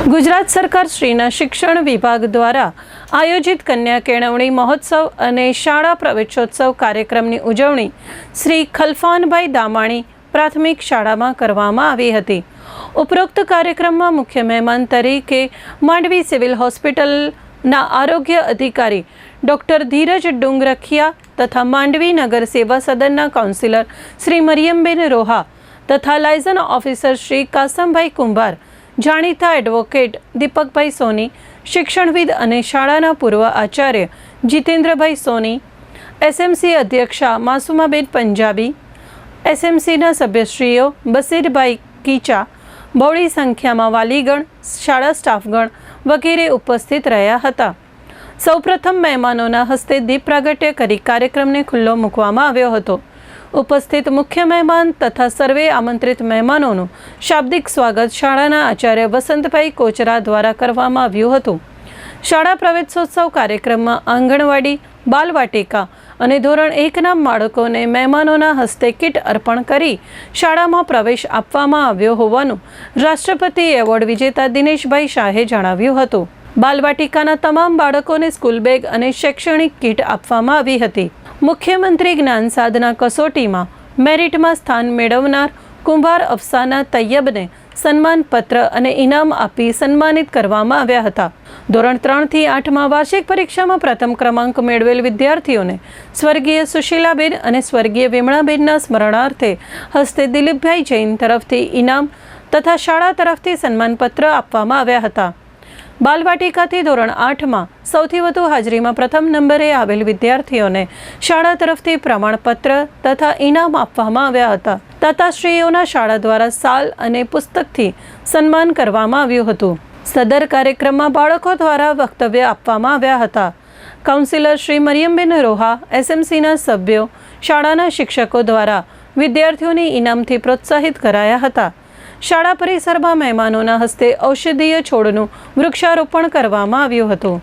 ગુજરાત સરકાર શ્રીના શિક્ષણ વિભાગ દ્વારા આયોજિત કન્યા કેળવણી મહોત્સવ અને શાળા પ્રવેશોત્સવ કાર્યક્રમની ઉજવણી શ્રી ખલફાનભાઈ દામાણી પ્રાથમિક શાળામાં કરવામાં આવી હતી। ઉપરોક્ત કાર્યક્રમમાં મુખ્ય મહેમાન તરીકે માંડવી સિવિલ હોસ્પિટલના આરોગ્ય અધિકારી ડૉક્ટર ધીરજ ડુંગરખિયા તથા માંડવી નગર સેવા સદનના કાઉન્સિલર શ્રી મરિયમબેન રોહા તથા લાયઝન ઓફિસર શ્રી કાસમભાઈ કુંભાર, જાણીતા એડવોકેટ દીપકભાઈ સોની, શિક્ષણવિદ અને શાળાના પૂર્વ આચાર્ય જીતેન્દ્રભાઈ સોની, એસએમસી અધ્યક્ષા માસુમાબેન પંજાબી, એસએમસીના સભ્યશ્રીઓ બસીરભાઈ કીચા, બહોળી સંખ્યામાં વાલીગણ, શાળા સ્ટાફગણ વગેરે ઉપસ્થિત રહ્યા હતા। સૌપ્રથમ મહેમાનોના હસ્તે દીપ પ્રાગટ્ય કરી કાર્યક્રમને ખુલ્લો મૂકવામાં આવ્યો હતો। ઉપસ્થિત મુખ્ય મહેમાન તથા સર્વે આમંત્રિત મહેમાનોનું શાબ્દિક સ્વાગત શાળાના આચાર્ય વસંતભાઈ કોચરા દ્વારા કરવામાં આવ્યું હતું। શાળા પ્રવેશોત્સવ કાર્યક્રમમાં આંગણવાડી, બાલવાટિકા અને ધોરણ 1ના બાળકોને મહેમાનોના હસ્તે કીટ અર્પણ કરી શાળામાં પ્રવેશ આપવામાં આવ્યો હોવાનું રાષ્ટ્રપતિ એવોર્ડ વિજેતા દિનેશભાઈ શાહે જણાવ્યું હતું। બાલવાટિકાના તમામ બાળકોને સ્કૂલ બેગ અને શૈક્ષણિક કીટ આપવામાં આવી હતી। મુખ્યમંત્રી જ્ઞાન સાધના કસોટીમાં મેરિટમાં સ્થાન મેળવનાર કુંભાર અફસાના તૈયબને સન્માનપત્ર અને ઇનામ આપી સન્માનિત કરવામાં આવ્યા હતા। ધોરણ 3થી 8માં વાર્ષિક પરીક્ષામાં પ્રથમ ક્રમાંક મેળવેલ વિદ્યાર્થીઓને સ્વર્ગીય સુશીલાબેન અને સ્વર્ગીય વિમળાબેનના સ્મરણાર્થે હસ્તે દિલીપભાઈ જૈન તરફથી ઇનામ તથા શાળા તરફથી સન્માનપત્ર આપવામાં આવ્યા હતા। બાલવાટિકાથી ધોરણ 8માં સૌથી વધુ હાજરીમાં પ્રથમ નંબરે આવેલ વિદ્યાર્થીઓને શાળા તરફથી પ્રમાણપત્ર તથા ઇનામ આપવામાં આવ્યા હતા। દાતાશ્રીઓના શાળા દ્વારા શાલ અને પુસ્તકથી સન્માન કરવામાં આવ્યું હતું। સદર કાર્યક્રમમાં બાળકો દ્વારા વક્તવ્ય આપવામાં આવ્યા હતા। કાઉન્સિલર શ્રી મરિયમબેન રોહા, એસએમસીના સભ્યો, શાળાના શિક્ષકો દ્વારા વિદ્યાર્થીઓને ઇનામથી પ્રોત્સાહિત કરાયા હતા। શાળા પરિસરમાં મહેમાનોના હસ્તે ઔષધીય છોડનું વૃક્ષારોપણ કરવામાં આવ્યું હતું।